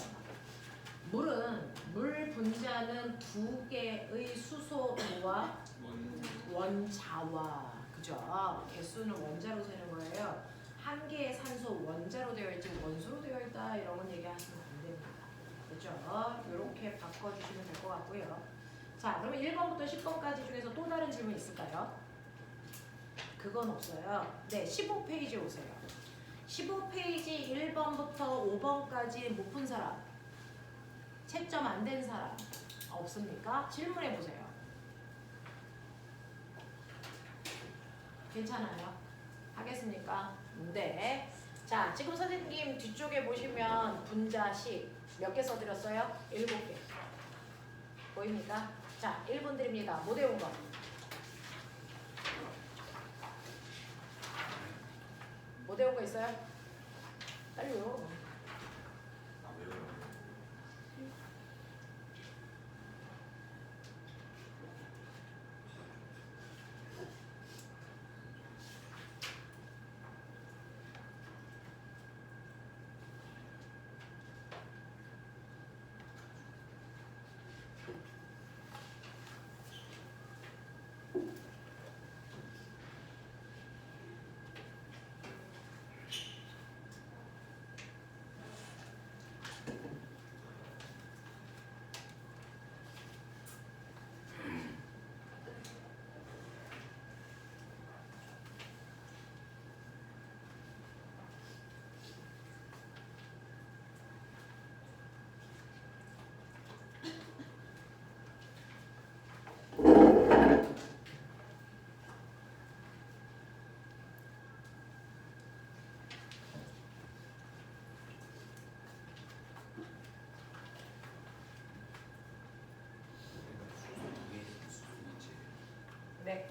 물은 물 분자는 두 개의 수소와 원자와 그죠? 개수는 원자로 세는 거예요. 한 개의 산소 원자로 되어 있지 원소로 되어 있다 이런 건 얘기하시면 안 됩니다. 그죠? 이렇게 바꿔주시면 될 것 같고요. 자, 그러면 1번부터 10번까지 중에서 또 다른 질문 있을까요? 그건 없어요. 네, 15페이지 오세요. 15페이지 1번부터 5번까지 못 푼 사람, 채점 안 된 사람 없습니까? 질문해 보세요. 괜찮아요? 하겠습니까? 네. 자, 지금 선생님 뒤쪽에 보시면 분자식 몇 개 써드렸어요? 7개. 보입니까? 자, 1분 드립니다. 못 외운 거. 못 외운 거 있어요? 빨리 외워. 네.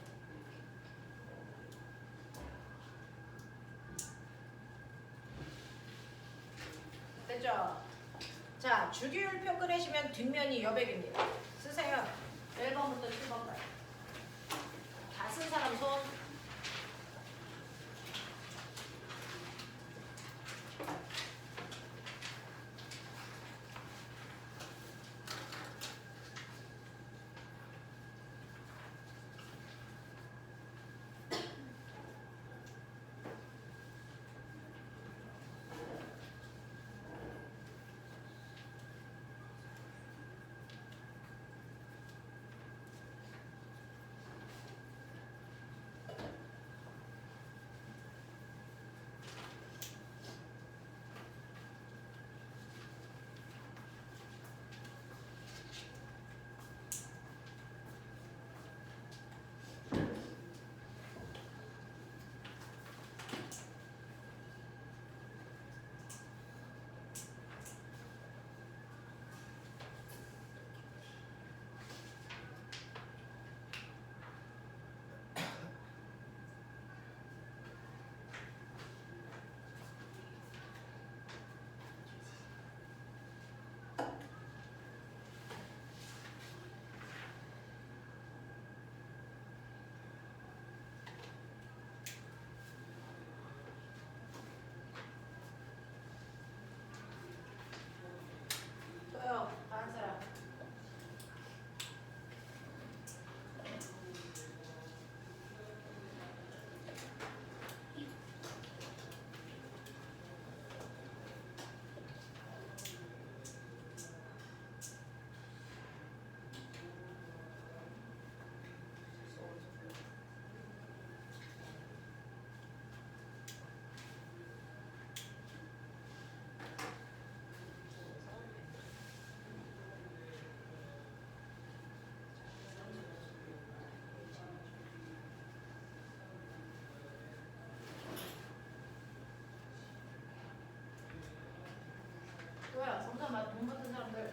됐죠? 자, 주기율표 꺼내시면 뒷면이 여백입니다. 쓰세요. 1번부터 7번까지. 다 쓴 사람 손. 거야. 성사 돈 받는 사람들.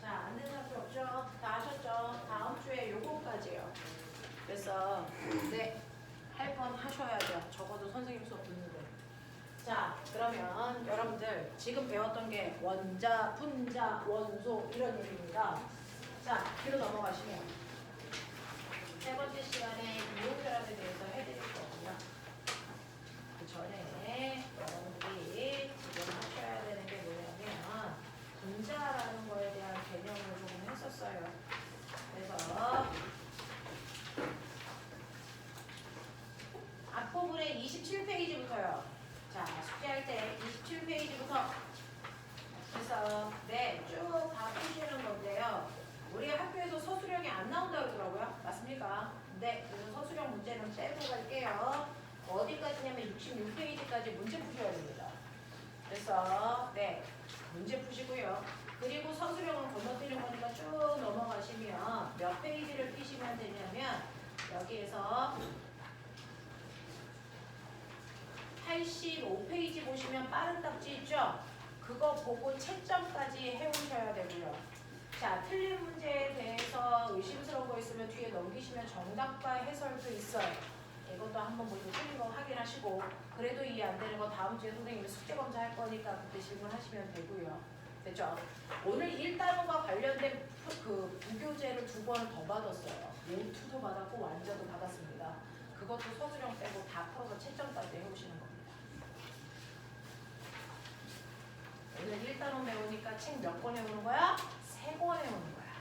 자, 안 된 사람들 없죠? 다 하셨죠? 다음 주에 요거까지요. 그래서 네, 할 건 하셔야죠. 적어도 선생님 수업 듣는데. 자, 그러면 여러분들 지금 배웠던 게 원자, 분자, 원소 이런 얘기입니다. 자, 뒤로 넘어가시면 세 번째 시간에 이온결합에 대해서 해드릴 거거든요. 그 전에 여러분들이 지금 하셔야 되는 게 뭐냐면 분자라는 거에 대한 개념을 조금 했었어요. 그래서 앞부분에 27페이지부터요. 자, 숙제할 때 27페이지부터 그래서 네, 쭉 다 푸시는 건데요. 우리 학교에서 서술형이 안 나온다고 그러더라고요. 맞습니까? 네, 그래서 서술형 문제는 빼고 갈게요. 어디까지냐면 66페이지까지 문제 푸셔야 됩니다. 그래서 네, 문제 푸시고요. 그리고 서술형을 건너뛰는 거니까 쭉 넘어가시면 몇 페이지를 피시면 되냐면 여기에서 85페이지 보시면 빠른 딱지 있죠? 그거 보고 채점까지 해오셔야 되고요. 자, 틀린 문제에 대해서 의심스러운 거 있으면 뒤에 넘기시면 정답과 해설도 있어요. 이것도 한번 보시고 틀린 거 확인하시고 그래도 이해 안 되는 거 다음 주에 선생님이 숙제 검사 할 거니까 그때 질문하시면 되고요. 됐죠? 오늘 1단원과 관련된 그 부교재를 2번을 더 받았어요. O2도 받았고 완자도 받았습니다. 그것도 서술형 빼고 다 풀어서 채점까지 해오시는 겁니다. 오늘 1단원 배우니까 책 몇 권 해오는 거야? 3권 해오는 거야.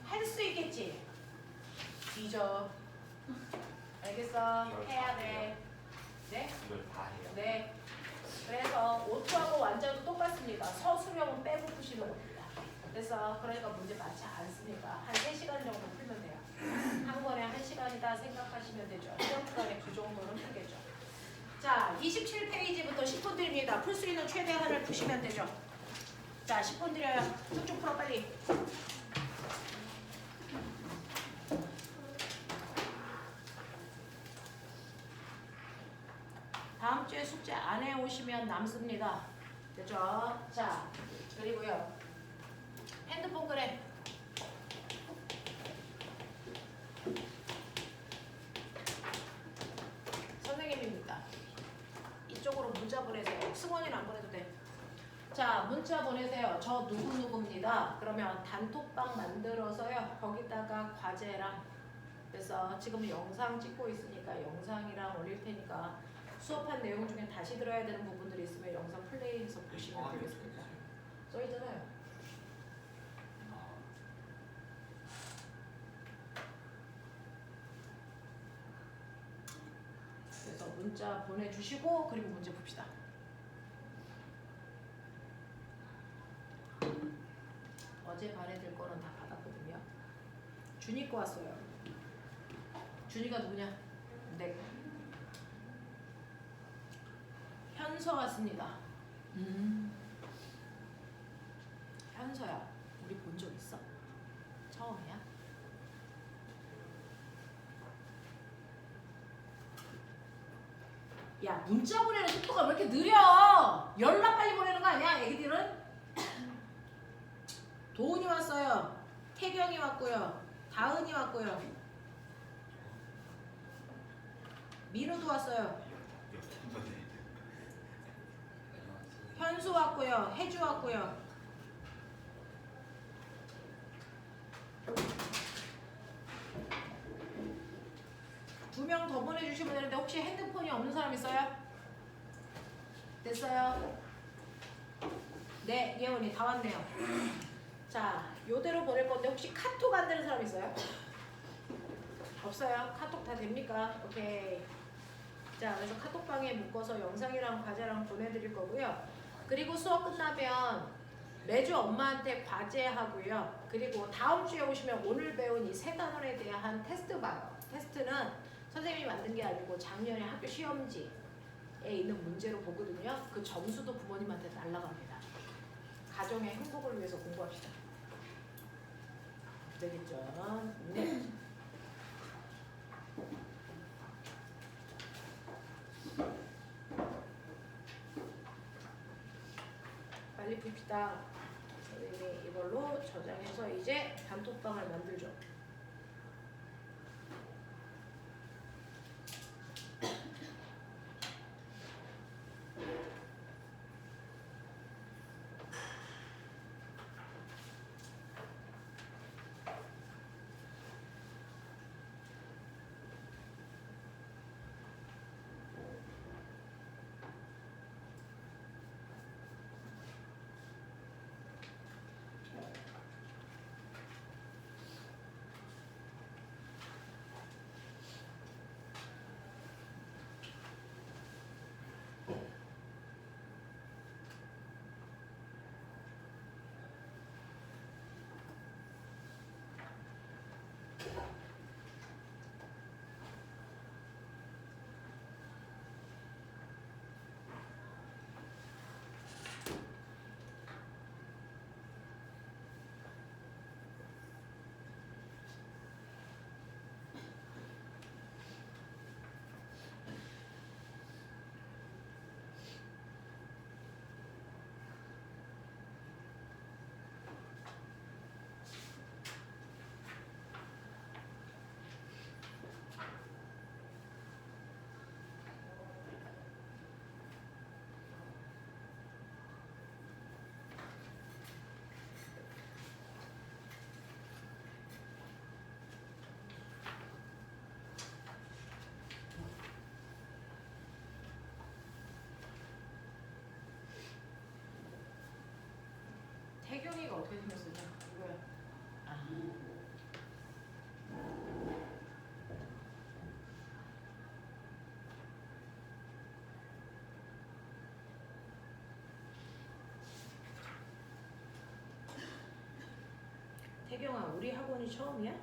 할 수 있겠지? 뒤져. 알겠어? 해야 돼. 네? 이걸 다 해요. 네. 그래서 O2하고 완자도 똑같습니다. 서술형은 빼고 푸시는 겁니다. 그래서 그러니까 문제 많지 않습니다. 한 3시간 정도 풀면 돼요. 한 권에 1시간이다 생각하시면 되죠. 시험 기간에 그 정도는 풀겠죠. 자, 27페이지부터 10분 드립니다. 풀 수 있는 최대한을 푸시면 되죠. 자, 10분 드려요. 쭉쭉 풀어 빨리. 다음 주에 숙제 안 해오시면 남습니다. 됐죠? 자, 그리고요. 핸드폰 그래. 선생님입니다. 이쪽으로 문자 보내세요. 승원이는 안 보내도 돼. 자, 문자 보내세요. 저 누구누구입니다. 그러면 단톡방 만들어서요. 거기다가 과제랑 그래서 지금 영상 찍고 있으니까 영상이랑 올릴 테니까 수업한 내용 중에 다시 들어야 되는 부분들이 있으면 영상 플레이해서 보시면 되겠습니다. 써있잖아요. 그래서 문자 보내주시고 그리고 문제 봅시다. 어제 발해될 거는 다 받았거든요. 준이 거 왔어요. 준이가 누구냐? 네. 현서 왔습니다. 현서야, 우리 본 적 있어? 처음이야? 야, 문자 보내는 속도가 왜 이렇게 느려? 연락 빨리 보내는 거 아니야, 애기들은? 도훈이 왔어요. 태경이 왔고요. 다은이 왔고요. 민우도 왔어요. 현수 왔고요. 혜주 왔고요. 두 명 더 보내주시면 되는데 혹시 핸드폰이 없는 사람 있어요? 됐어요? 네, 예원이 다 왔네요. 자, 요대로 보낼 건데 혹시 카톡 안 되는 사람 있어요? 없어요? 카톡 다 됩니까? 오케이. 자, 그래서 카톡방에 묶어서 영상이랑 과제랑 보내드릴 거고요. 그리고 수업 끝나면 매주 엄마한테 과제하고요. 그리고 다음 주에 오시면 오늘 배운 이 세 단원에 대한 테스트 봐요. 테스트는 선생님이 만든 게 아니고 작년에 학교 시험지에 있는 문제로 보거든요. 그 점수도 부모님한테 날라갑니다. 가정의 행복을 위해서 공부합시다. 되겠죠? 네. 빨리 풉시다. 선생님이 이걸로 저장해서 이제 단톡방을 만들죠. 태경이가 어떻게 생겼어요? 이거야. 아. 태경아, 우리 학원이 처음이야?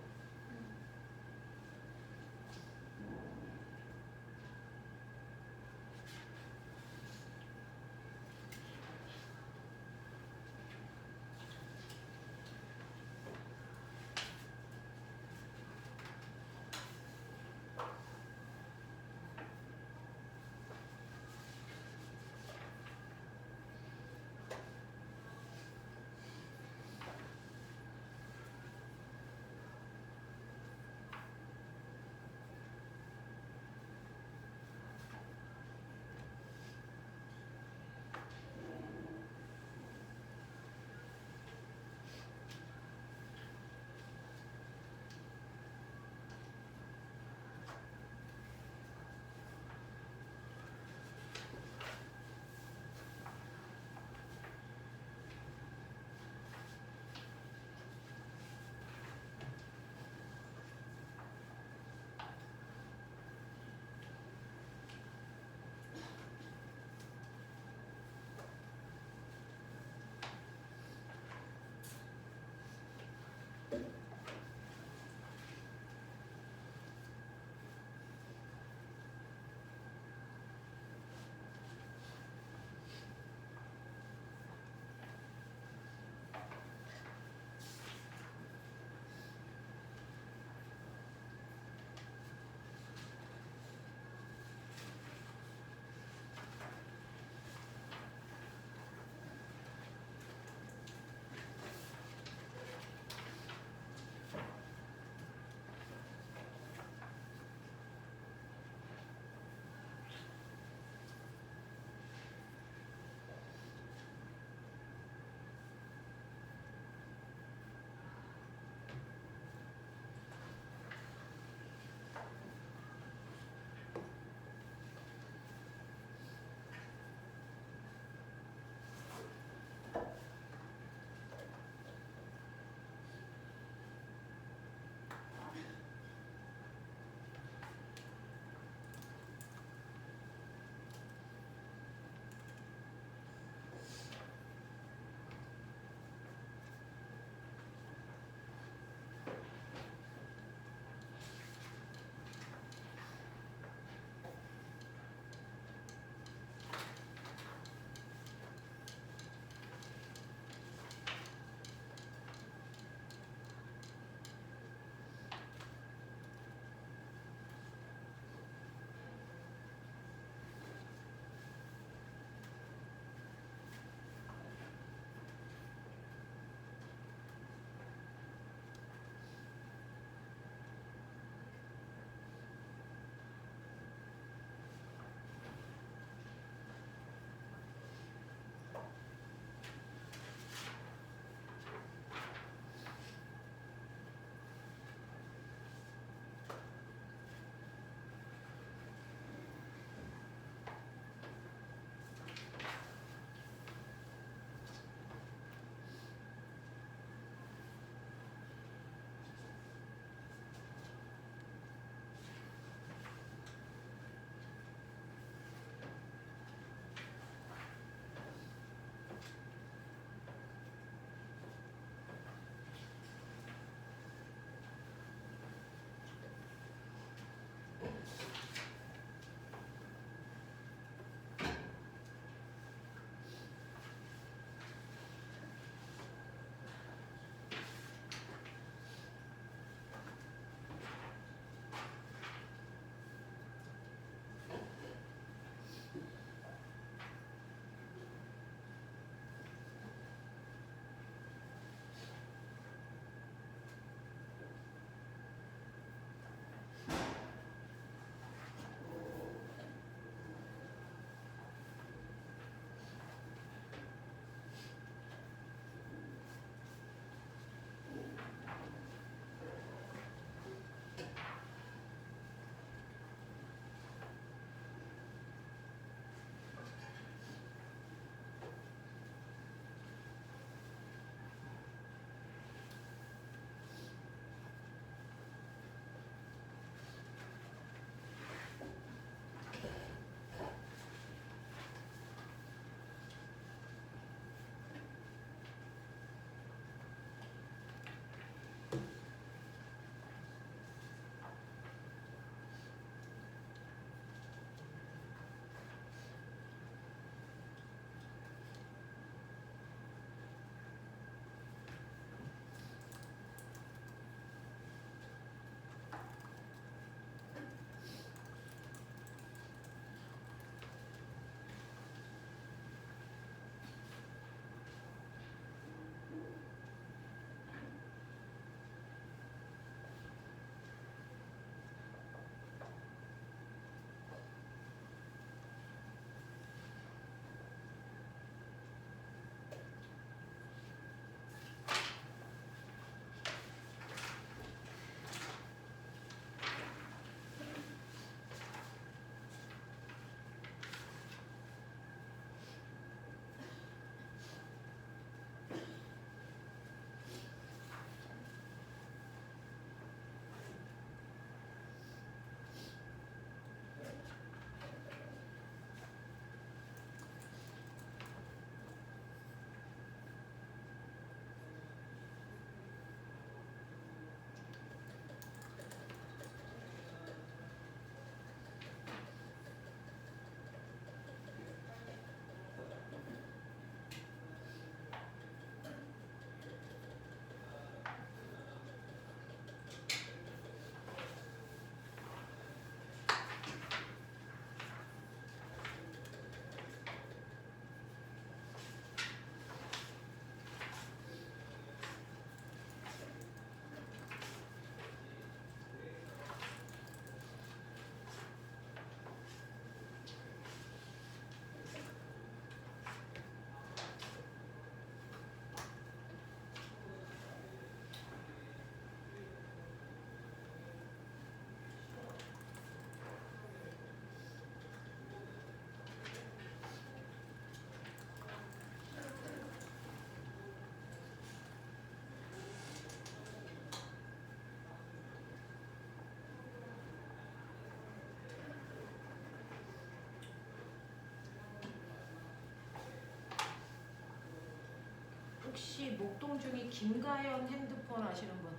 혹시 목동 중에 김가연 핸드폰 아시는 분?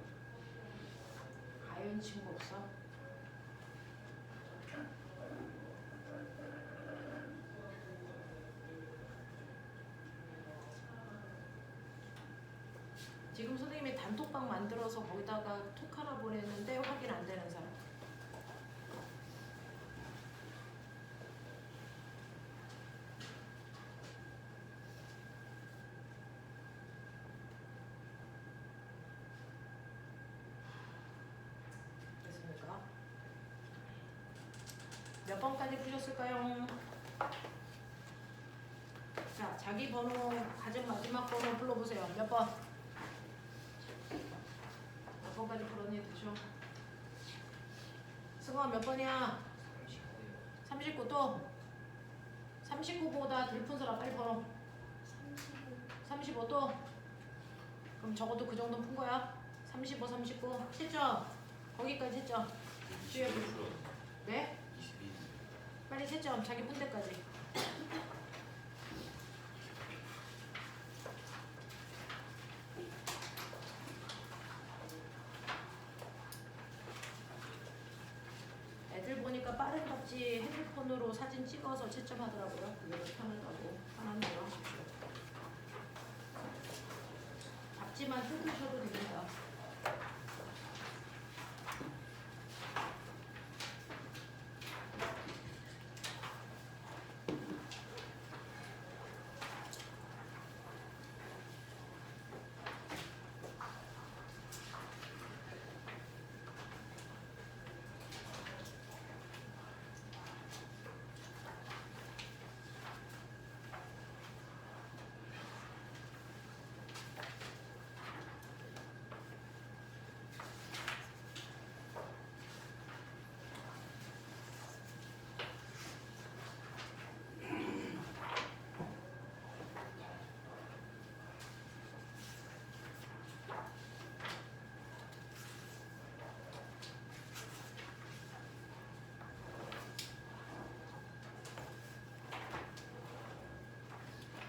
가연 친구 없어? 지금 선생님이 단톡방 만들어서 거기다가 톡 하나 보냈는데 확인 안 되는 사람. 됐습니까? 몇 번까지 푸셨을까요? 자, 자기 번호, 가장 마지막 번호 불러보세요. 몇 번? 몇 번까지 풀었니? 대충. 승원 몇 번이야? 39 또? 39보다 덜 푼 사람 빨리 번호. 35 또? 그럼 적어도 그 정도 푼 거야? 35, 39 채점. 거기까지 채점. 주여. 네? 22. 빨리 채점. 자기 푼 데까지. 애들 보니까 빠른답지 핸드폰으로 사진 찍어서 채점하더라고요. 그게 더 편하다고. 편한 대로 하십시오. 잡지만 뜯으셔도 됩니다.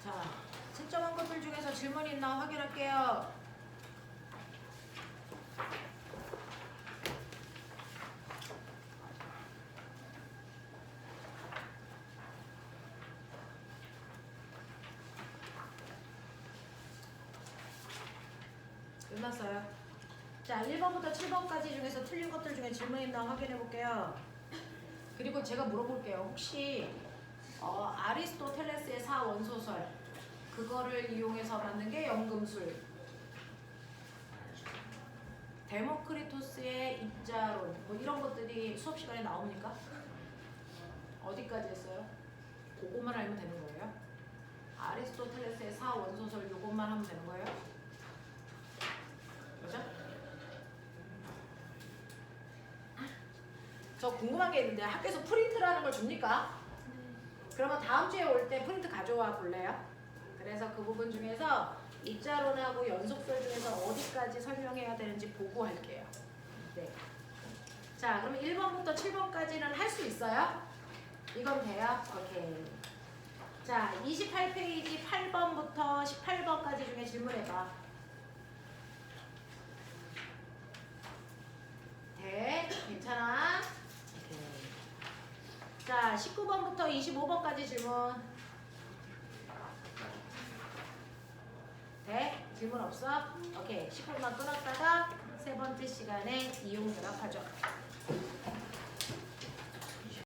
자, 채점한 것들 중에서 질문 있나 확인할게요. 끝났어요. 자, 1번부터 7번까지 중에서 틀린 것들 중에 질문 있나 확인해 볼게요. 그리고 제가 물어볼게요. 혹시 아리스토텔레스의 사원소설 그거를 이용해서 만든 게 연금술, 데모크리토스의 입자론 뭐 이런 것들이 수업 시간에 나옵니까? 어디까지 했어요? 그것만 알면 되는 거예요? 아리스토텔레스의 사원소설 이것만 하면 되는 거예요? 그죠? 저 궁금한 게 있는데 학교에서 프린트라는 걸 줍니까? 그러면 다음 주에 올 때 프린트 가져와 볼래요? 그래서 그 부분 중에서 입자론하고 연속설 중에서 어디까지 설명해야 되는지 보고 할게요. 네. 자, 그럼 1번부터 7번까지는 할 수 있어요? 이건 돼요? 오케이. 자, 28페이지 8번부터 18번까지 중에 질문해봐. 돼? 괜찮아? 오케이. 자, 19번부터 25번까지 질문. 돼? 질문 없어? 오케이. 10분만 끊었다가 세 번째 시간에 이용 결합하죠.